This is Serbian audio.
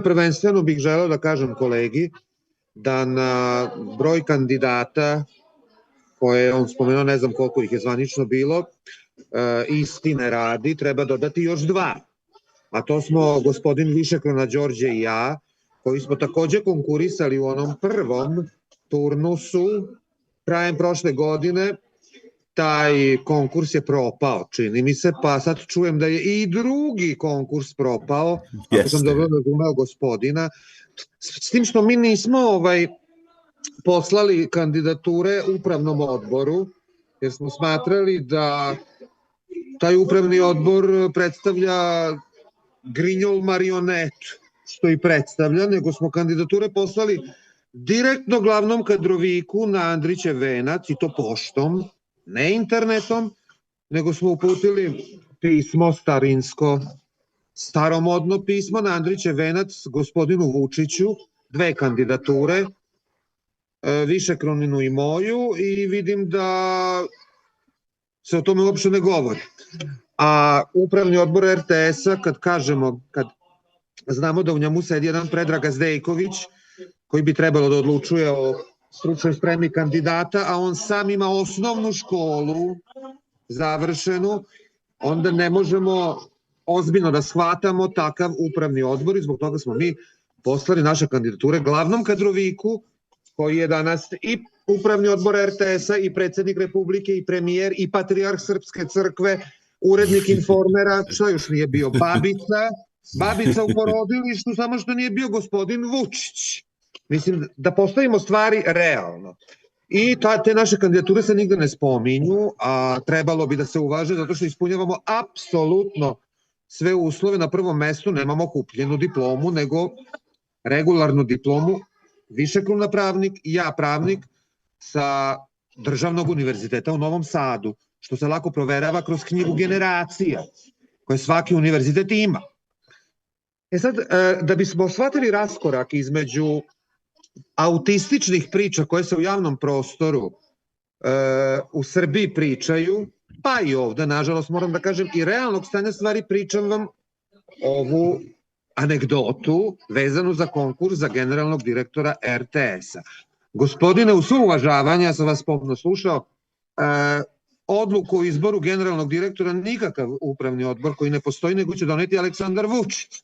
Prvenstveno bih želeo da kažem kolegi da na broj kandidata koje je on spomenuo, ne znam koliko ih je zvanično bilo, istine radi, treba dodati još dva. A to smo gospodin Višekrona Đorđe i ja, koji smo takođe konkurisali u onom prvom turnusu krajem prošle godine. Taj konkurs je propao, čini mi se, pa sad čujem da je i drugi konkurs propao, ako sam dobro razumeo gospodina. S tim što mi nismo poslali kandidature upravnom odboru, jer smo smatrali da taj upravni odbor predstavlja grinjol marionetu, što i predstavlja, nego smo kandidature poslali direktno glavnom kadroviku na Andrićev venac, i to poštom, ne internetom, nego smo uputili pismo starinsko, staromodno pismo na Andrićev venac gospodinu Vučiću, dve kandidature, Višekroninu i moju, i vidim da se o tome uopšte ne govori. A upravni odbor RTS-a, kad znamo da u njemu sedi jedan Predrag Gazdejković, koji bi trebalo da odlučuje o stručnoj spremi kandidata, a on sam ima osnovnu školu završenu, onda ne možemo ozbiljno da shvatamo takav upravni odbor, i zbog toga smo mi poslali naše kandidature glavnom kadroviku, koji je danas i upravni odbor RTS-a, i predsednik Republike, i premijer, i patrijarh Srpske crkve, urednik Informera, šta još nije bio, babica u porodilištu, samo što nije bio gospodin Vučić. Mislim, da postavimo stvari realno. I te naše kandidature se nigde ne spominju, a trebalo bi da se uvaže, zato što ispunjavamo apsolutno sve uslove. Na prvom mestu nemamo kupljenu diplomu, nego regularnu diplomu, Višekrona pravnik i ja pravnik sa Državnog univerziteta u Novom Sadu, što se lako proverava kroz knjigu generacija, koje svaki univerzitet ima. Sad, da bismo shvatili raskorak između autističnih priča koje se u javnom prostoru u Srbiji pričaju, pa i ovde, nažalost, moram da kažem, i realnog stanja stvari, pričam vam ovu anegdotu vezanu za konkurs za generalnog direktora RTS-a. Gospodine, u svo uvažavanje, ja sam vas pomno slušao, odluku o izboru generalnog direktora nikakav upravni odbor koji ne postoji, nego će doneti Aleksandar Vučić.